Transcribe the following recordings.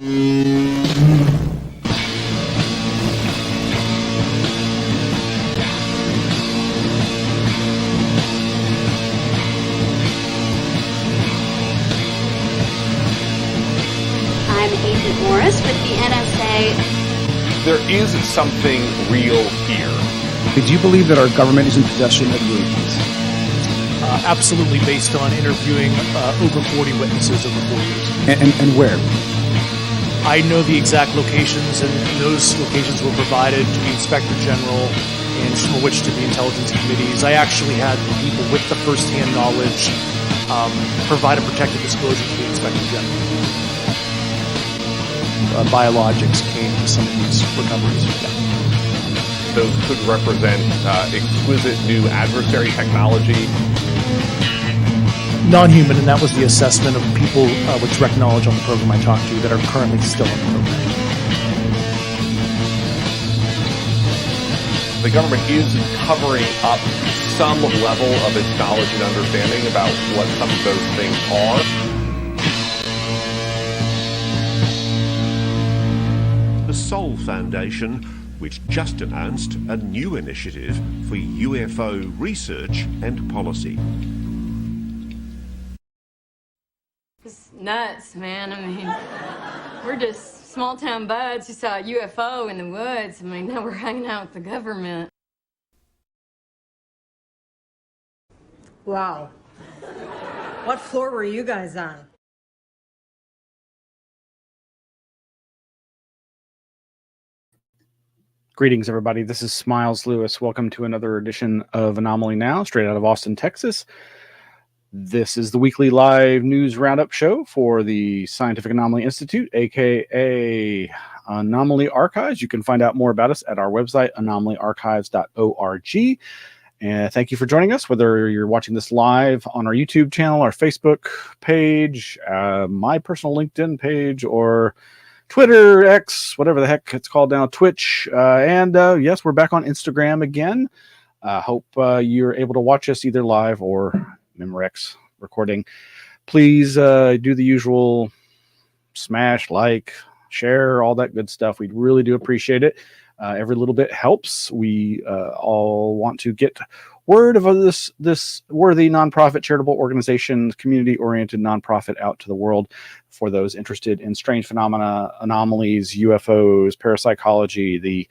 There is something real here. Did you believe that our government is in possession of UAPs? Absolutely, based on interviewing over 40 witnesses over 4 years. And where? I know the exact locations, and those locations were provided to the Inspector General and from which to the intelligence committees. I actually had people with the first-hand knowledge provide a protected disclosure to the Inspector General. Biologics came to some of these recoveries. Yeah. Those could represent exquisite new adversary technology. Non-human, and that was the assessment of people with direct knowledge on the program I talked to that are currently still on the program. The government is covering up some level of its knowledge and understanding about what some of those things are. The Sol Foundation, which just announced a new initiative for UFO research and policy. It's nuts, man. I mean, we're just small-town buds who saw a UFO in the woods. I mean, now we're hanging out with the government. Wow. What floor were you guys on? Greetings, everybody. This is Smiles Lewis. Welcome to another edition of Anomaly Now, straight out of Austin, Texas. This is the weekly live news roundup show for the Scientific Anomaly Institute, aka Anomaly Archives. You can find out more about us at our website, anomalyarchives.org. And thank you for joining us, whether you're watching this live on our YouTube channel, our Facebook page, my personal LinkedIn page, or Twitter, X, whatever the heck it's called now, Twitch. And yes, we're back on Instagram again. Hope you're able to watch us either live or Memorex recording. Please do the usual smash, like, share, all that good stuff. We really do appreciate it. Every little bit helps. We all want to get word of this worthy nonprofit charitable organization, community-oriented nonprofit out to the world for those interested in strange phenomena, anomalies, UFOs, parapsychology, the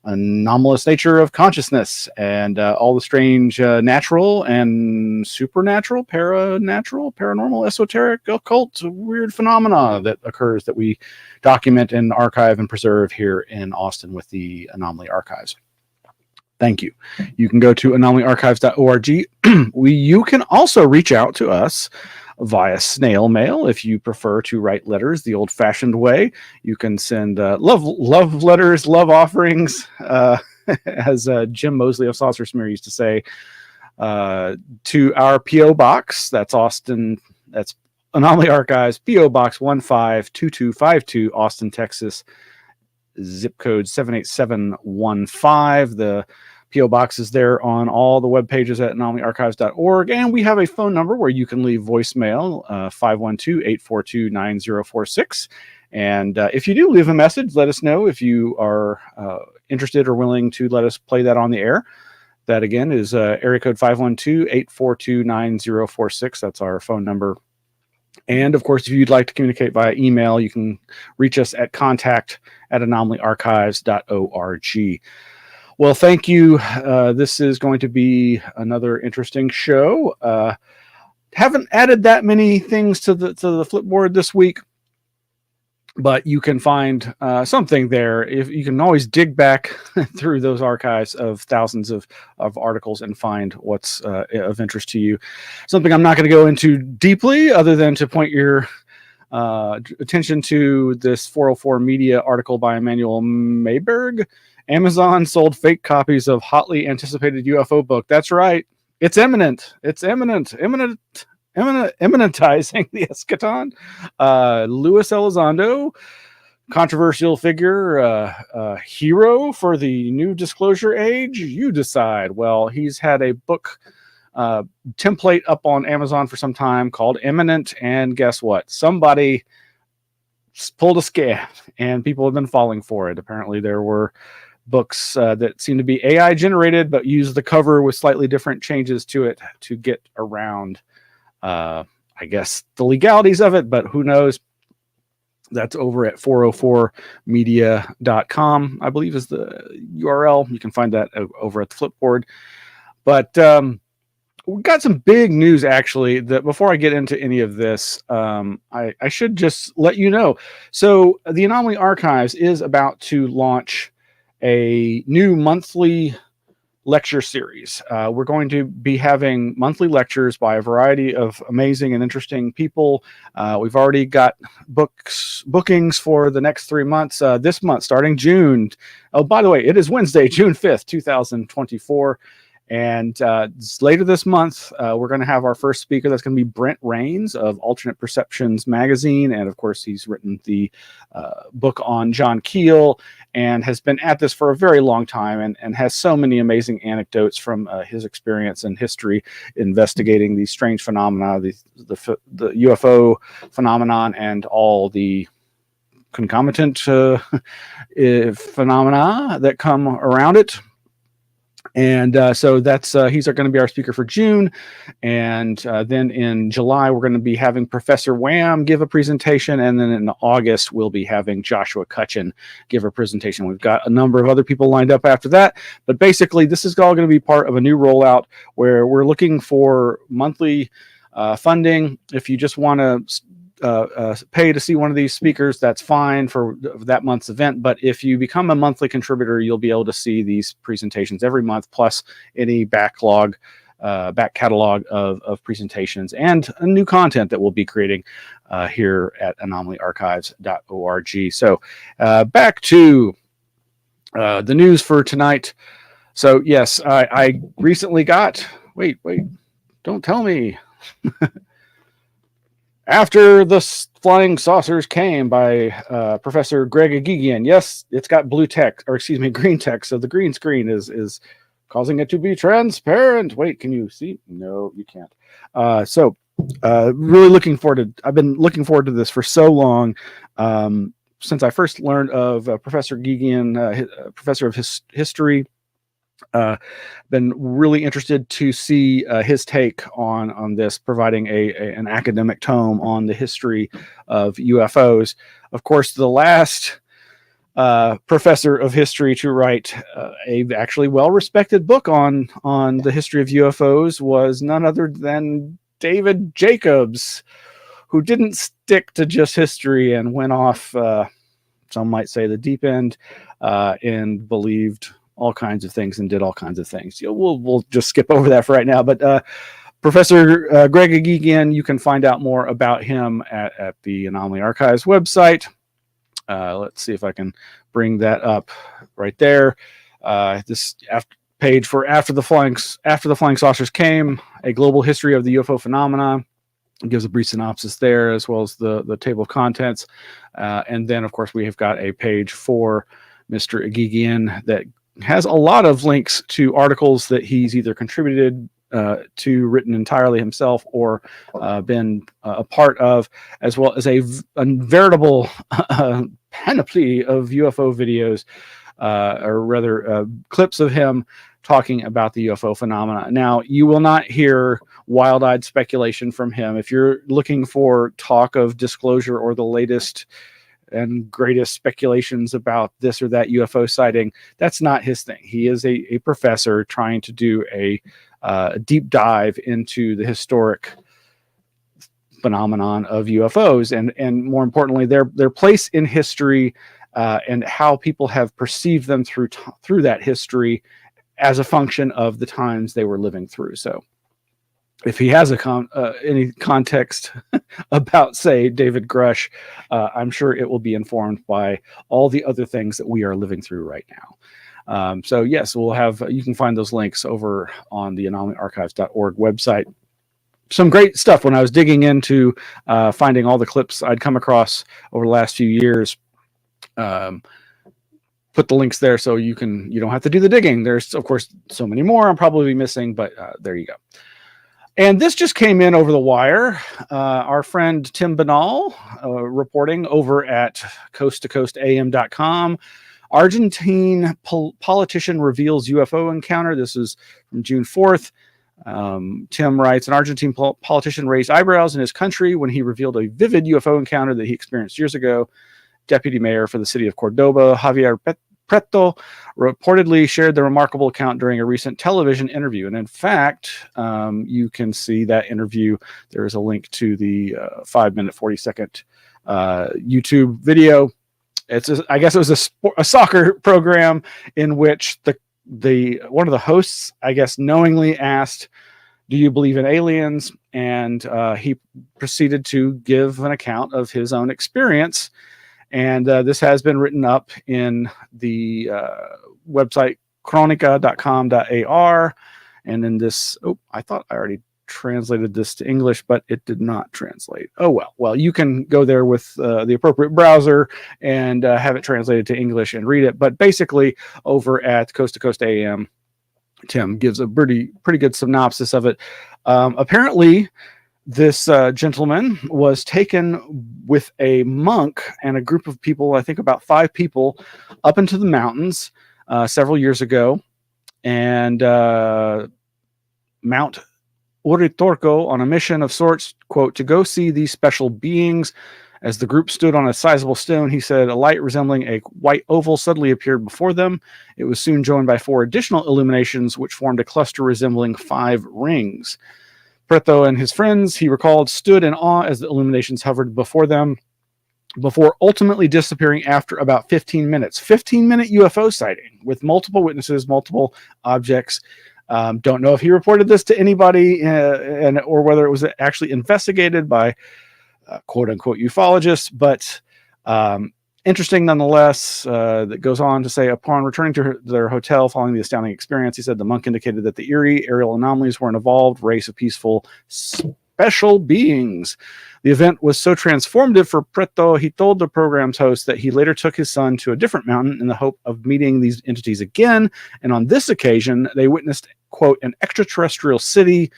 anomalous nature of consciousness, and all the strange natural and supernatural, paranormal, esoteric, occult, weird phenomena that occurs that we document and archive and preserve here in Austin with the Anomaly Archives. Thank you. You can go to anomalyarchives.org. You can also reach out to us via snail mail if you prefer to write letters the old-fashioned way. You can send love letters, love offerings, as Jim Mosley of Saucer Smear used to say, to our P.O. Box. That's Austin. That's Anomaly Archives, P.O. Box 152252, Austin, Texas. Zip code 78715. The P.O. Box is there on all the web pages at anomalyarchives.org. And we have a phone number where you can leave voicemail, 512-842-9046. And if you do leave a message, let us know if you are interested or willing to let us play that on the air. That, again, is area code 512-842-9046. That's our phone number. And, of course, if you'd like to communicate via email, you can reach us at contact@anomalyarchives.org. Well, thank you. This is going to be another interesting show. Haven't added that many things to the Flipboard this week, but you can find something there. If you can always dig back through those archives of thousands of articles and find what's of interest to you. Something I'm not going to go into deeply, other than to point your attention to this 404 Media article by Emmanuel Mayberg. Amazon sold fake copies of hotly anticipated UFO book. That's right. It's imminent. It's imminent. Imminentizing the eschaton. Luis Elizondo, controversial figure, hero for the new disclosure age. You decide. Well, he's had a book template up on Amazon for some time called Imminent, and guess what? Somebody pulled a scam, and people have been falling for it. Apparently, there were books that seem to be AI generated, but use the cover with slightly different changes to it to get around, I guess, the legalities of it. But who knows? That's over at 404media.com, I believe is the URL. You can find that over at the Flipboard. But we got some big news, actually, that before I get into any of this, I should just let you know. So the Anomaly Archives is about to launch a new monthly lecture series. We're going to be having monthly lectures by a variety of amazing and interesting people. We've already got bookings for the next 3 months. This month, starting June. Oh, by the way, it is Wednesday, June 5th, 2024. And later this month, we're going to have our first speaker. That's going to be Brent Raynes of Alternate Perceptions magazine. And of course, he's written the book on John Keel and has been at this for a very long time and has so many amazing anecdotes from his experience and history investigating these strange phenomena, the UFO phenomenon, and all the concomitant phenomena that come around it. And so that's he's going to be our speaker for June. And then in July, we're going to be having Professor WHAM give a presentation. And then in August, we'll be having Joshua Cutchin give a presentation. We've got a number of other people lined up after that. But basically, this is all going to be part of a new rollout where we're looking for monthly funding. If you just want to pay to see one of these speakers, that's fine for that month's event. But if you become a monthly contributor, you'll be able to see these presentations every month, plus any back catalog of presentations and new content that we'll be creating here at anomalyarchives.org. So back to the news for tonight. So yes, I recently got, wait, don't tell me. After the Flying Saucers Came by Professor Greg Eghigian. Yes, it's got blue text, or excuse me, green text. So the green screen is causing it to be transparent. Wait, can you see? No, you can't. So really looking forward to, I've been looking forward to this for so long. Since I first learned of Professor Eghigian, professor of history. Been really interested to see his take on this, providing an academic tome on the history of UFOs. Of course, the last professor of history to write a actually well-respected book on the history of UFOs was none other than David Jacobs, who didn't stick to just history and went off, some might say, the deep end, and believed all kinds of things and did all kinds of things. We'll just skip over that for right now. But Professor Greg Eghigian, you can find out more about him at the Anomaly Archives website. Let's see if I can bring that up right there. This page for after the flying saucers came, a global history of the UFO phenomena. It gives a brief synopsis there, as well as the table of contents. And then, of course, we have got a page for Mr. Eghigian that has a lot of links to articles that he's either contributed to, written entirely himself, or been a part of, as well as a veritable panoply of UFO videos, or rather clips of him talking about the UFO phenomena. Now, you will not hear wild-eyed speculation from him. If you're looking for talk of disclosure or the latest and greatest speculations about this or that UFO sighting, that's not his thing. He is a professor trying to do a deep dive into the historic phenomenon of UFOs, and more importantly, their place in history, and how people have perceived them through that history as a function of the times they were living through. So if he has any context about, say, David Grush, I'm sure it will be informed by all the other things that we are living through right now. So yes, you can find those links over on the anomalyarchives.org website. Some great stuff when I was digging into finding all the clips I'd come across over the last few years. Put the links there so you don't have to do the digging. There's, of course, so many more I'm probably missing, but there you go. And this just came in over the wire. Our friend Tim Binnall reporting over at coasttocoastam.com. Argentine politician reveals UFO encounter. This is from June 4th. Tim writes, an Argentine politician raised eyebrows in his country when he revealed a vivid UFO encounter that he experienced years ago. Deputy Mayor for the city of Cordoba, Javier Preto, reportedly shared the remarkable account during a recent television interview. And in fact, you can see that interview. There is a link to the 5-minute, 40-second YouTube video. I guess it was a soccer program in which the one of the hosts, I guess, knowingly asked, "Do you believe in aliens?" And he proceeded to give an account of his own experience. And this has been written up in the website chronica.com.ar. And in this, I thought I already translated this to English, but it did not translate. Oh, well. Well, you can go there with the appropriate browser and have it translated to English and read it. But basically, over at Coast to Coast AM, Tim gives a pretty good synopsis of it. Apparently, this gentleman was taken with a monk and a group of people, I think about 5 people, up into the mountains several years ago. And Mount Uritorco on a mission of sorts, quote, to go see these special beings. As the group stood on a sizable stone, he said, a light resembling a white oval suddenly appeared before them. It was soon joined by 4 additional illuminations, which formed a cluster resembling 5 rings. Preto and his friends, he recalled, stood in awe as the illuminations hovered before them, before ultimately disappearing after about 15 minutes. 15-minute UFO sighting with multiple witnesses, multiple objects. Don't know if he reported this to anybody or whether it was actually investigated by quote-unquote ufologists, but interesting nonetheless. That goes on to say, upon returning to their hotel following the astounding experience, he said the monk indicated that the eerie aerial anomalies were an evolved race of peaceful special beings. The event was so transformative for Preto, he told the program's host that he later took his son to a different mountain in the hope of meeting these entities again. And on this occasion, they witnessed, quote, an extraterrestrial city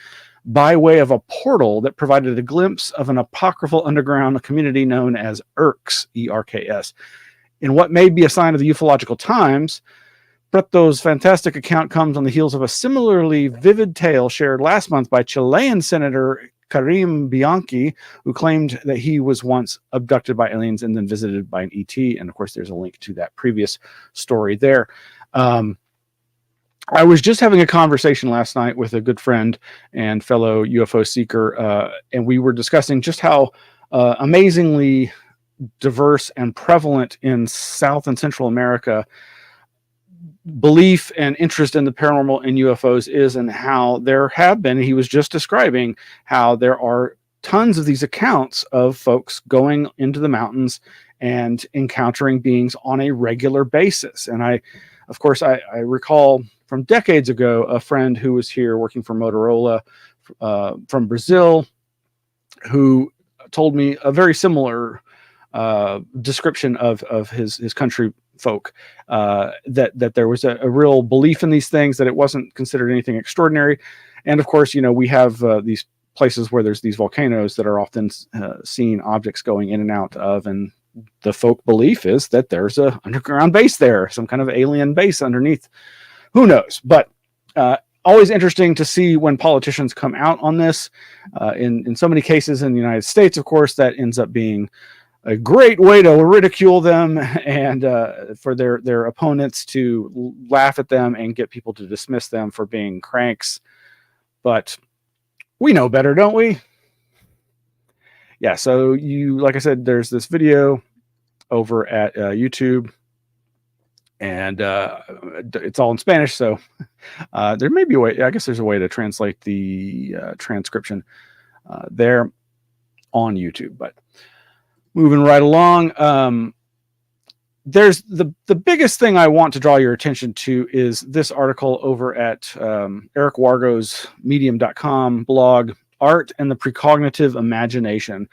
by way of a portal that provided a glimpse of an apocryphal underground community known as ERKS, E-R-K-S. In what may be a sign of the ufological times, Preto's fantastic account comes on the heels of a similarly vivid tale shared last month by Chilean Senator Karim Bianchi, who claimed that he was once abducted by aliens and then visited by an ET. And of course, there's a link to that previous story there. I was just having a conversation last night with a good friend and fellow UFO seeker, and we were discussing just how amazingly diverse and prevalent in South and Central America belief and interest in the paranormal and UFOs is, and how there have been, he was just describing how there are tons of these accounts of folks going into the mountains and encountering beings on a regular basis. And I recall from decades ago, a friend who was here working for Motorola from Brazil, who told me a very similar description of his country folk, that there was a real belief in these things, that it wasn't considered anything extraordinary. And of course, we have these places where there's these volcanoes that are often seen objects going in and out of, and the folk belief is that there's a underground base there, some kind of alien base underneath. Who knows? But always interesting to see when politicians come out on this. In so many cases in the United States, of course, that ends up being a great way to ridicule them and for their opponents to laugh at them and get people to dismiss them for being cranks. But we know better, don't we? Yeah, so like I said, there's this video over at YouTube, and it's all in Spanish, so there may be a way, I guess there's a way to translate the transcription there on YouTube. But moving right along, there's the biggest thing I want to draw your attention to is this article over at Eric Wargo's medium.com blog, Art and the Precognitive Imagination.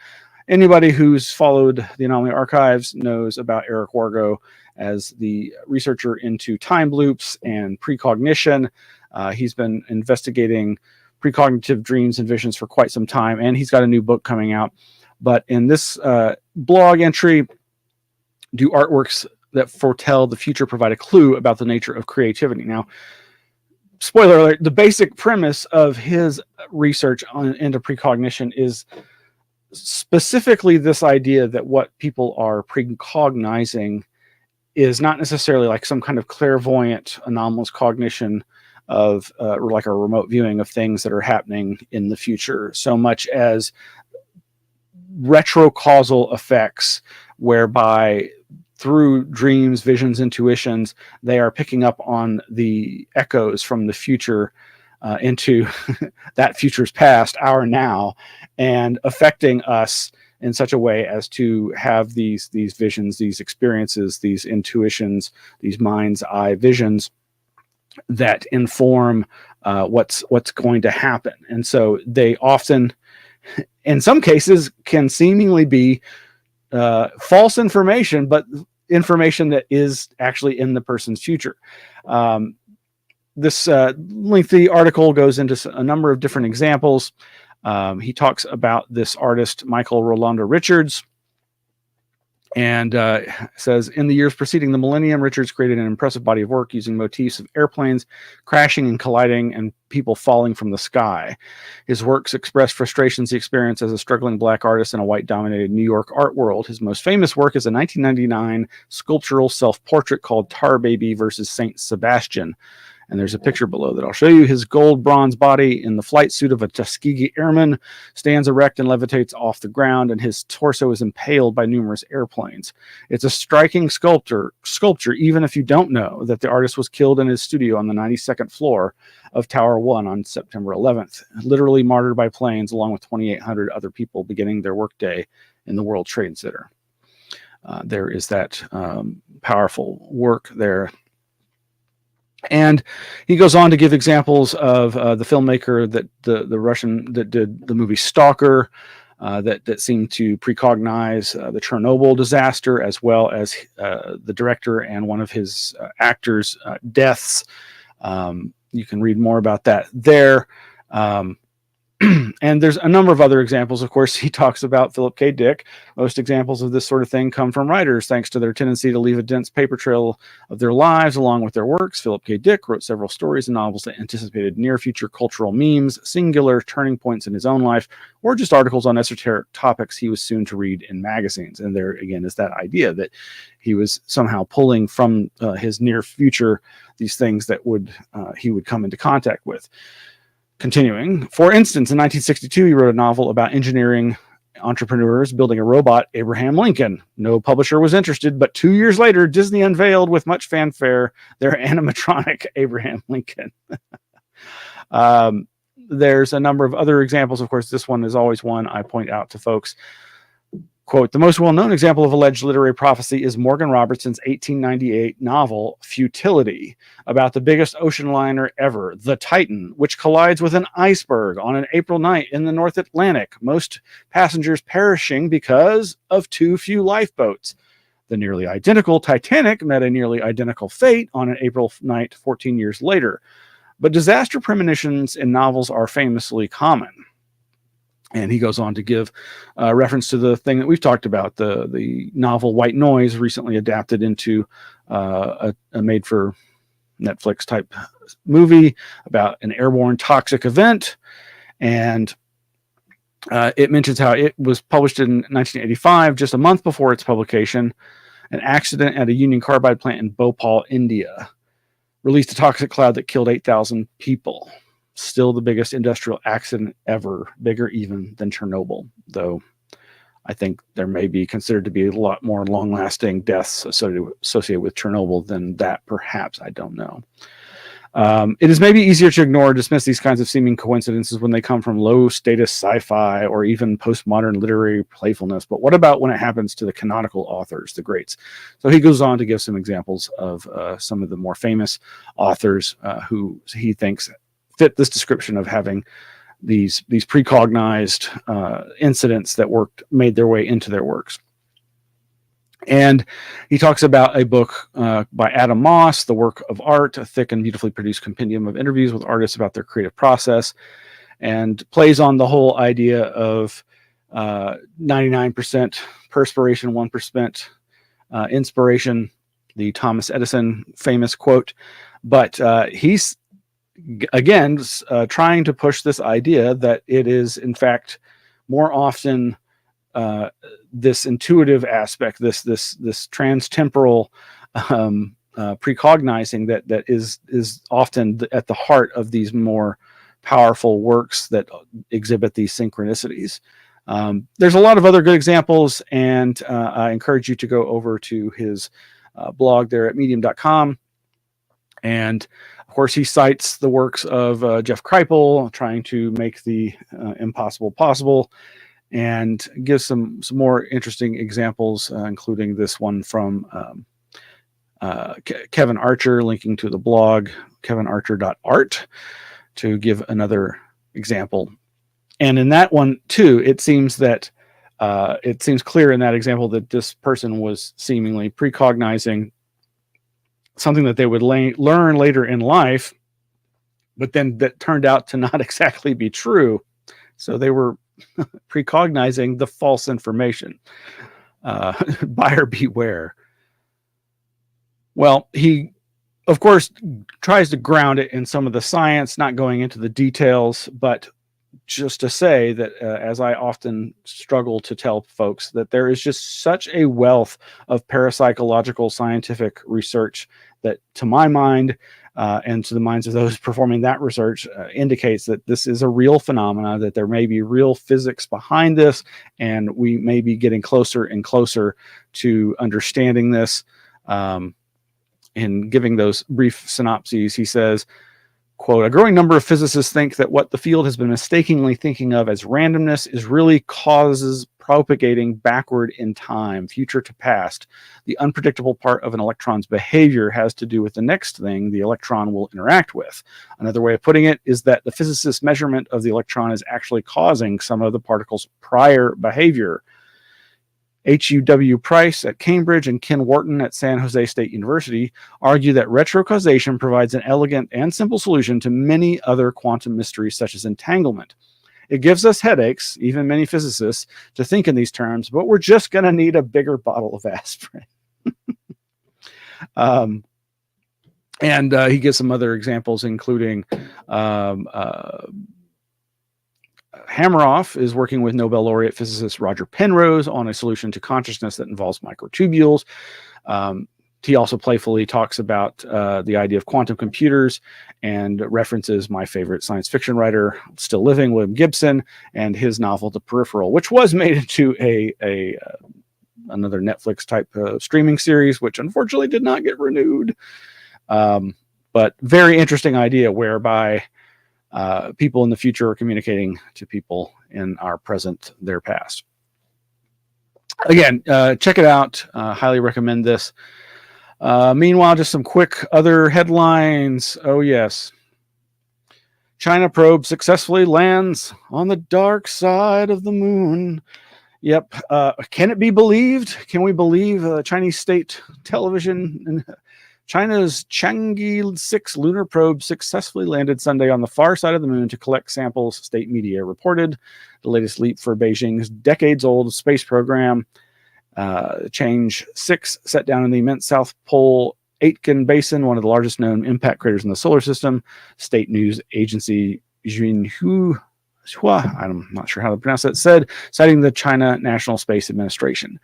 Anybody who's followed the Anomaly Archives knows about Eric Wargo as the researcher into time loops and precognition. He's been investigating precognitive dreams and visions for quite some time, and he's got a new book coming out. But in this blog entry, do artworks that foretell the future provide a clue about the nature of creativity? Now, spoiler alert, the basic premise of his research into precognition is specifically this idea that what people are precognizing is not necessarily like some kind of clairvoyant anomalous cognition of like a remote viewing of things that are happening in the future, so much as retrocausal effects whereby through dreams, visions, intuitions, they are picking up on the echoes from the future into that future's past, our now, and affecting us in such a way as to have these visions, these experiences, these intuitions, these mind's eye visions that inform what's going to happen. And so they often, in some cases, can seemingly be false information, but information that is actually in the person's future. This lengthy article goes into a number of different examples. He talks about this artist, Michael Rolando Richards, and says, in the years preceding the millennium, Richards created an impressive body of work using motifs of airplanes crashing and colliding and people falling from the sky. His works express frustrations he experienced as a struggling black artist in a white-dominated New York art world. His most famous work is a 1999 sculptural self-portrait called Tar Baby versus Saint Sebastian. And there's a picture below that I'll show you. His gold bronze body in the flight suit of a Tuskegee airman stands erect and levitates off the ground, and his torso is impaled by numerous airplanes. It's a striking sculpture, even if you don't know that the artist was killed in his studio on the 92nd floor of Tower 1 on September 11th, literally martyred by planes along with 2,800 other people beginning their workday in the World Trade Center. There is that powerful work there. And he goes on to give examples of the filmmaker that the Russian that did the movie Stalker, that seemed to precognize the Chernobyl disaster, as well as the director and one of his actors' deaths. You can read more about that there. And there's a number of other examples. Of course, he talks about Philip K. Dick. Most examples of this sort of thing come from writers, thanks to their tendency to leave a dense paper trail of their lives along with their works. Philip K. Dick wrote several stories and novels that anticipated near-future cultural memes, singular turning points in his own life, or just articles on esoteric topics he was soon to read in magazines. And there, again, is that idea that he was somehow pulling from his near future these things that he would come into contact with. Continuing, for instance, in 1962, he wrote a novel about engineering entrepreneurs building a robot, Abraham Lincoln. No publisher was interested, but 2 years later, Disney unveiled with much fanfare their animatronic Abraham Lincoln. There's a number of other examples. Of course, this one is always one I point out to folks. Quote, the most well-known example of alleged literary prophecy is Morgan Robertson's 1898 novel, Futility, about the biggest ocean liner ever, the Titan, which collides with an iceberg on an April night in the North Atlantic, most passengers perishing because of too few lifeboats. The nearly identical Titanic met a nearly identical fate on an April night 14 years later. But disaster premonitions in novels are famously common. And he goes on to give reference to the thing that we've talked about, the novel White Noise, recently adapted into a made-for-Netflix type movie about an airborne toxic event. And it mentions how it was published in 1985, just a month before its publication. An accident at a Union Carbide plant in Bhopal, India, released a toxic cloud that killed 8,000 people. Still the biggest industrial accident ever, bigger even than Chernobyl, though I think there may be considered to be a lot more long-lasting deaths associated with Chernobyl than that, perhaps. I don't know. It is maybe easier to ignore or dismiss these kinds of seeming coincidences when they come from low-status sci-fi or even postmodern literary playfulness. But what about when it happens to the canonical authors, the greats? So he goes on to give some examples of some of the more famous authors who he thinks fit this description of having these precognized incidents that made their way into their works. And he talks about a book by Adam Moss, The Work of Art, a thick and beautifully produced compendium of interviews with artists about their creative process. and plays on the whole idea of 99% perspiration, 1% inspiration, the Thomas Edison famous quote. But he's, again, trying to push this idea that it is, in fact, more often this intuitive aspect, this transtemporal precognizing that is often at the heart of these more powerful works that exhibit these synchronicities. There's a lot of other good examples, and I encourage you to go over to his blog there at medium.com. And of course, he cites the works of Jeff Kripal, trying to make the impossible possible, and gives some more interesting examples, including this one from Kevin Archer, linking to the blog, kevinarcher.art, to give another example. And in that one, too, it seems that it seems clear in that example that this person was seemingly precognizing something that they would learn later in life, but then that turned out to not exactly be true. So they were precognizing the false information. Buyer beware. Well, he, of course, tries to ground it in some of the science, not going into the details, but just to say that, as I often struggle to tell folks, that there is just such a wealth of parapsychological scientific research that, to my mind, and to the minds of those performing that research, indicates that this is a real phenomena, that there may be real physics behind this, and we may be getting closer and closer to understanding this. In giving those brief synopses, he says, quote, "A growing number of physicists think that what the field has been mistakenly thinking of as randomness is really causes propagating backward in time, future to past. The unpredictable part of an electron's behavior has to do with the next thing the electron will interact with. Another way of putting it is that the physicist's measurement of the electron is actually causing some of the particle's prior behavior." H.U.W. Price at Cambridge and Ken Wharton at San Jose State University argue that retrocausation provides an elegant and simple solution to many other quantum mysteries, such as entanglement. It gives us headaches, even many physicists, to think in these terms, but we're just going to need a bigger bottle of aspirin. And he gives some other examples, including Hameroff is working with Nobel laureate physicist Roger Penrose on a solution to consciousness that involves microtubules. He also playfully talks about the idea of quantum computers and references my favorite science fiction writer, still living, William Gibson, and his novel The Peripheral, which was made into another Netflix type streaming series, which unfortunately did not get renewed. But very interesting idea, whereby people in the future are communicating to people in our present, their past. Again, check it out. Highly recommend this. Meanwhile, just some quick other headlines. Oh, yes. China probe successfully lands on the dark side of the moon. Yep. Can it be believed? Can we believe Chinese state television? China's Chang'e 6 lunar probe successfully landed Sunday on the far side of the moon to collect samples, state media reported. The latest leap for Beijing's decades-old space program. Chang'e 6 set down in the immense South Pole Aitken Basin, one of the largest known impact craters in the solar system. State news agency Xinhua, I'm not sure how to pronounce that, said, citing the China National Space Administration.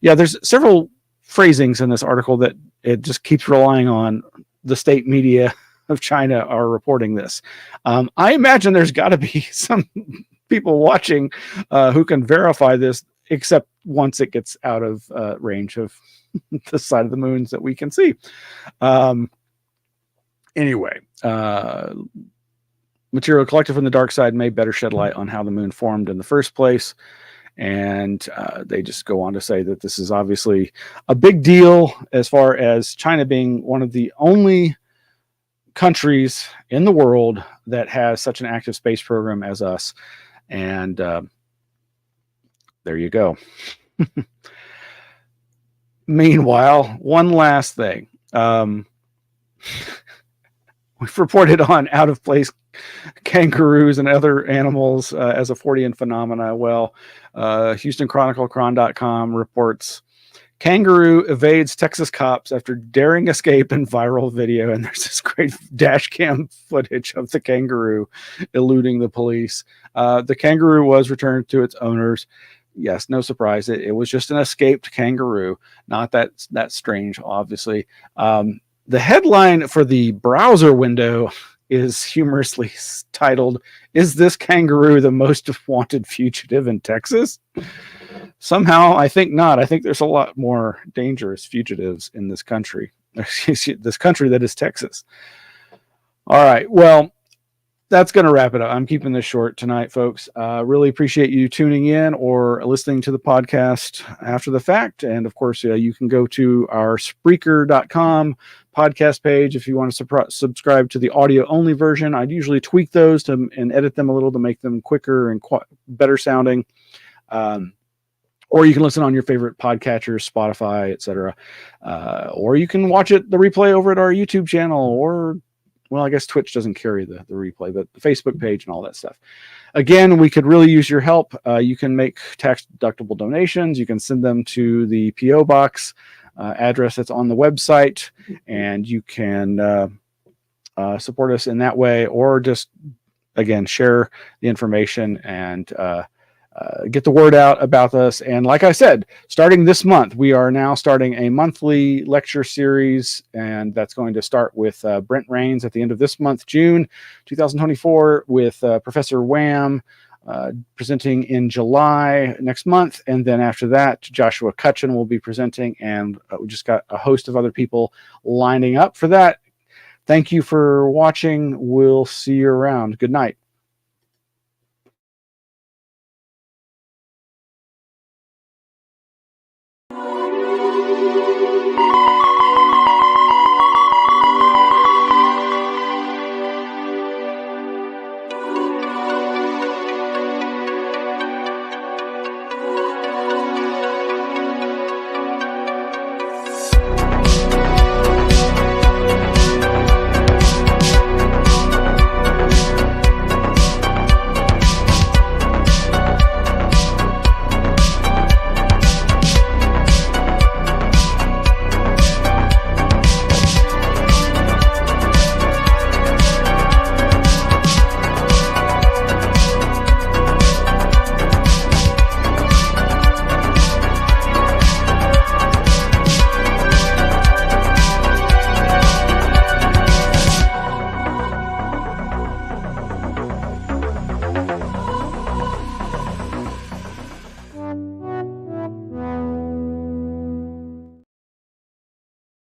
Yeah, there's several phrasings in this article that it just keeps relying on the state media of China are reporting this. I imagine there's got to be some people watching who can verify this, except once it gets out of range of the side of the moons that we can see. Anyway, material collected from the dark side may better shed light on how the moon formed in the first place. And they just go on to say that this is obviously a big deal as far as China being one of the only countries in the world that has such an active space program as us. And there you go. Meanwhile, one last thing. We've reported on out-of-place kangaroos and other animals as a Fortean phenomena. Well, Houston Chronicle, Chron.com reports kangaroo evades Texas cops after daring escape in viral video. And there's this great dash cam footage of the kangaroo eluding the police. The kangaroo was returned to its owners. Yes, no surprise. It was just an escaped kangaroo. Not that strange, obviously. The headline for the browser window is humorously titled, "Is this kangaroo the most wanted fugitive in Texas?" Somehow, I think not. I think there's a lot more dangerous fugitives in this country. This country that is Texas. All right. Well, that's going to wrap it up. I'm keeping this short tonight, folks. Really appreciate you tuning in or listening to the podcast after the fact. And of course, you can go to our Spreaker.com podcast page if you want to subscribe to the audio only version. I'd usually tweak those and edit them a little to make them quicker and better sounding. Or you can listen on your favorite podcatchers, Spotify, etc. Or you can watch the replay over at our YouTube channel, or, well, I guess Twitch doesn't carry the replay, but the Facebook page and all that stuff. Again, we could really use your help. You can make tax-deductible donations. You can send them to the P.O. Box address that's on the website, and you can support us in that way, or just, again, share the information and get the word out about us. And like I said, starting this month, we are now starting a monthly lecture series, and that's going to start with Brent Raynes at the end of this month, June 2024, with Professor WHAM presenting in July next month. And then after that, Joshua Cutchin will be presenting, and we just got a host of other people lining up for that. Thank you for watching. We'll see you around. Good night.